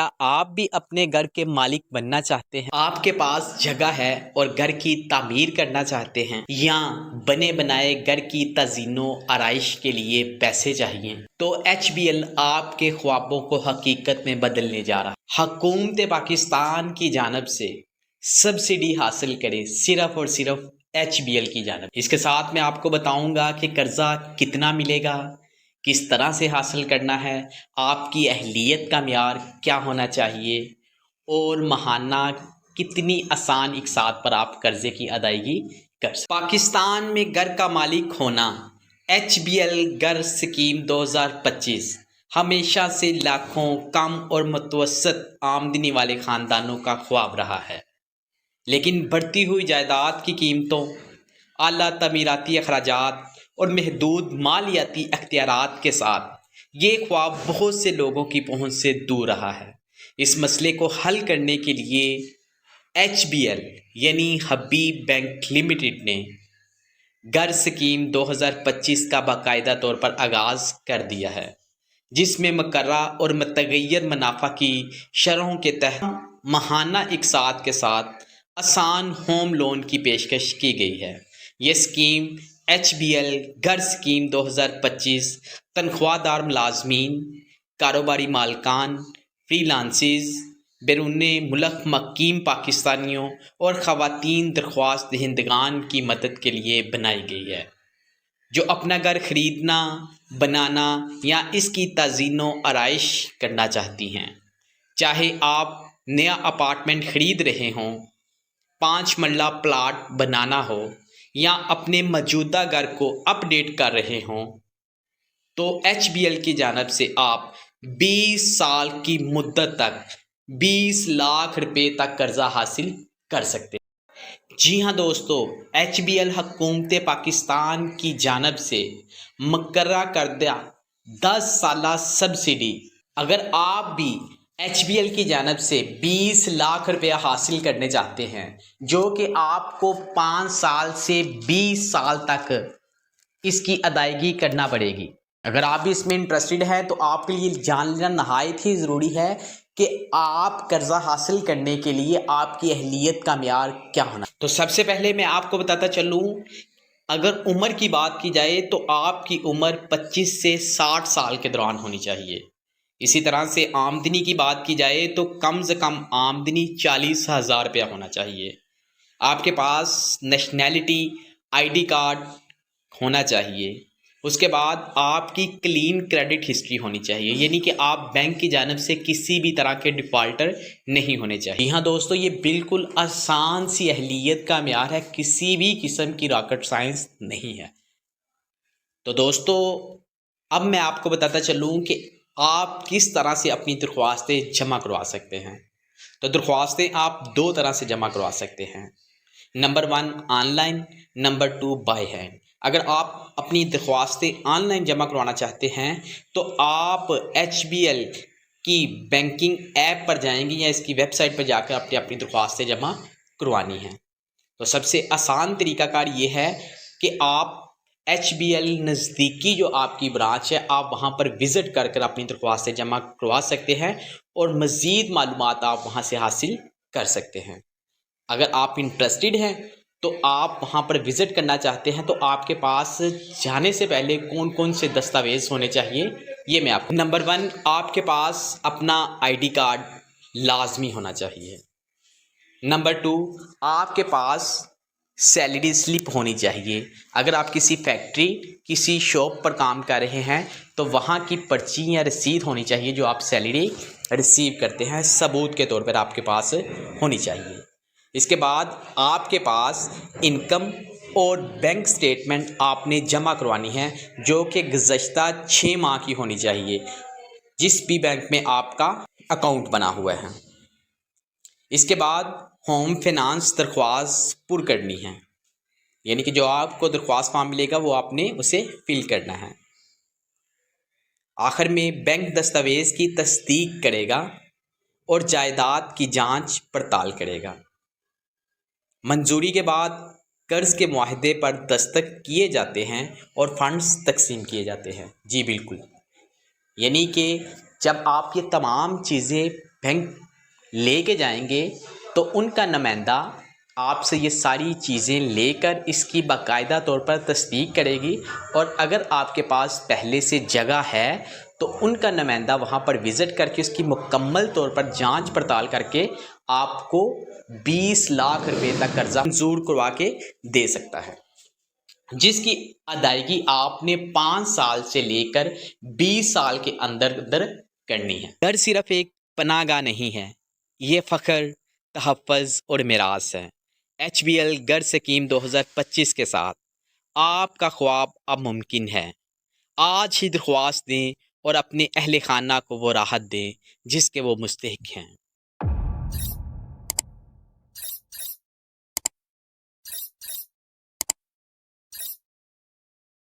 کیا آپ بھی اپنے گھر کے مالک بننا چاہتے ہیں؟ آپ کے پاس جگہ ہے اور گھر کی تعمیر کرنا چاہتے ہیں یا بنے بنائے گھر کی تزئین و آرائش کے لیے پیسے چاہیے تو HBL آپ کے خوابوں کو حقیقت میں بدلنے جا رہا ہے۔ حکومت پاکستان کی جانب سے سبسڈی حاصل کرے صرف اور صرف HBL کی جانب۔ اس کے ساتھ میں آپ کو بتاؤں گا کہ قرضہ کتنا ملے گا، کس طرح سے حاصل کرنا ہے، آپ کی اہلیت کا معیار کیا ہونا چاہیے اور ماہانہ کتنی آسان اقساط پر آپ قرضے کی ادائیگی کر سکتے۔ پاکستان میں گھر کا مالک ہونا HBL گھر اسکیم 2025 ہمیشہ سے لاکھوں کم اور متوسط آمدنی والے خاندانوں کا خواب رہا ہے، لیکن بڑھتی ہوئی جائیداد کی قیمتوں، اعلیٰ تعمیراتی اخراجات اور محدود مالیاتی اختیارات کے ساتھ یہ خواب بہت سے لوگوں کی پہنچ سے دور رہا ہے۔ اس مسئلے کو حل کرنے کے لیے HBL یعنی حبیب بینک لمیٹڈ نے گھر اسکیم 2025 کا باقاعدہ طور پر آغاز کر دیا ہے، جس میں مقررہ اور متغیر منافع کی شرحوں کے تحت ماہانہ اقساط کے ساتھ آسان ہوم لون کی پیشکش کی گئی ہے۔ یہ اسکیم HBL گھر اسکیم 2025 تنخواہ دار ملازمین، کاروباری مالکان، فری لانسز، بیرون ملک مقیم پاکستانیوں اور خواتین درخواست دہندگان کی مدد کے لیے بنائی گئی ہے جو اپنا گھر خریدنا، بنانا یا اس کی تزئین و آرائش کرنا چاہتی ہیں۔ چاہے آپ نیا اپارٹمنٹ خرید رہے ہوں، 5 مرلہ پلاٹ بنانا ہو یا اپنے موجودہ گھر کو اپ ڈیٹ کر رہے ہوں، تو HBL کی جانب سے آپ 20 سال کی مدت تک 20 لاکھ روپے تک قرضہ حاصل کر سکتے ہیں۔ جی ہاں دوستو، HBL حکومت پاکستان کی جانب سے مقررہ کردہ 10 سالہ سبسڈی، اگر آپ بھی HBL کی جانب سے 20 لاکھ روپیہ حاصل کرنے چاہتے ہیں جو کہ آپ کو 5 سال سے 20 سال تک اس کی ادائیگی کرنا پڑے گی، اگر آپ بھی اس میں انٹرسٹڈ ہیں تو آپ کے لیے جان لینا نہایت ہی ضروری ہے کہ آپ قرضہ حاصل کرنے کے لیے آپ کی اہلیت کا معیار کیا ہونا۔ تو سب سے پہلے میں آپ کو بتاتا چلوں، اگر عمر کی بات کی جائے تو آپ کی عمر 25 سے 60 سال کے دوران ہونی چاہیے۔ اسی طرح سے آمدنی کی بات کی جائے تو کم سے کم آمدنی 40,000 روپیہ ہونا چاہیے۔ آپ کے پاس نیشنلٹی ID کارڈ ہونا چاہیے۔ اس کے بعد آپ کی کلین کریڈٹ ہسٹری ہونی چاہیے، یعنی کہ آپ بینک کی جانب سے کسی بھی طرح کے ڈیفالٹر نہیں ہونے چاہیے۔ ہاں دوستو، یہ بالکل آسان سی اہلیت کا معیار ہے، کسی بھی قسم کی راکٹ سائنس نہیں ہے۔ تو دوستو، اب میں آپ کو بتاتا چلوں کہ آپ کس طرح سے اپنی درخواستیں جمع کروا سکتے ہیں۔ تو درخواستیں آپ 2 طرح سے جمع کروا سکتے ہیں، number 1 on line, number 2 by hand. اگر آپ اپنی درخواستیں آن لائن جمع کروانا چاہتے ہیں تو آپ HBL کی بینکنگ ایپ پر جائیں گے یا اس کی ویب سائٹ پر جا کر اپنی درخواستیں جمع کروانی ہیں۔ تو سب سے آسان طریقہ کار یہ ہے کہ آپ HBL نزدیکی جو آپ کی برانچ ہے، آپ وہاں پر وزٹ کر کر اپنی درخواستیں جمع کروا سکتے ہیں اور مزید معلومات آپ وہاں سے حاصل کر سکتے ہیں۔ اگر آپ انٹرسٹڈ ہیں تو آپ وہاں پر وزٹ کرنا چاہتے ہیں تو آپ کے پاس جانے سے پہلے کون کون سے دستاویز ہونے چاہیے یہ میں آپ کو۔ نمبر 1، آپ کے پاس اپنا ID کارڈ لازمی ہونا چاہیے۔ نمبر 2، آپ کے پاس سیلری سلپ ہونی چاہیے۔ اگر آپ کسی فیکٹری، کسی شاپ پر کام کر رہے ہیں تو وہاں کی پرچی یا رسید ہونی چاہیے جو آپ سیلری ریسیو کرتے ہیں، ثبوت کے طور پر آپ کے پاس ہونی چاہیے۔ اس کے بعد آپ کے پاس انکم اور بینک سٹیٹمنٹ آپ نے جمع کروانی ہے جو کہ گزشتہ 6 ماہ کی ہونی چاہیے، جس بھی بینک میں آپ کا اکاؤنٹ بنا ہوا ہے۔ اس کے بعد ہوم فائنانس درخواست پر کرنی ہے، یعنی کہ جو آپ کو درخواست فارم ملے گا وہ آپ نے اسے فل کرنا ہے۔ آخر میں بینک دستاویز کی تصدیق کرے گا اور جائیداد کی جانچ پڑتال کرے گا۔ منظوری کے بعد قرض کے معاہدے پر دستخط کیے جاتے ہیں اور فنڈز تقسیم کیے جاتے ہیں۔ جی بالکل، یعنی کہ جب آپ یہ تمام چیزیں بینک لے کے جائیں گے تو ان کا نمائندہ آپ سے یہ ساری چیزیں لے کر اس کی باقاعدہ طور پر تصدیق کرے گی، اور اگر آپ کے پاس پہلے سے جگہ ہے تو ان کا نمائندہ وہاں پر وزٹ کر کے اس کی مکمل طور پر جانچ پڑتال کر کے آپ کو 20 لاکھ روپے تک قرضہ منظور کروا کے دے سکتا ہے، جس کی ادائیگی آپ نے 5 سال سے لے کر 20 سال کے اندر اندر کرنی ہے۔ گھر صرف ایک پناہ گاہ نہیں ہے، یہ فخر، تحفظ اور میراث ہے۔ HBL گھر سکیم 2025 کے ساتھ آپ کا خواب اب ممکن ہے۔ آج ہی درخواست دیں اور اپنے اہل خانہ کو وہ راحت دیں جس کے وہ مستحق ہیں۔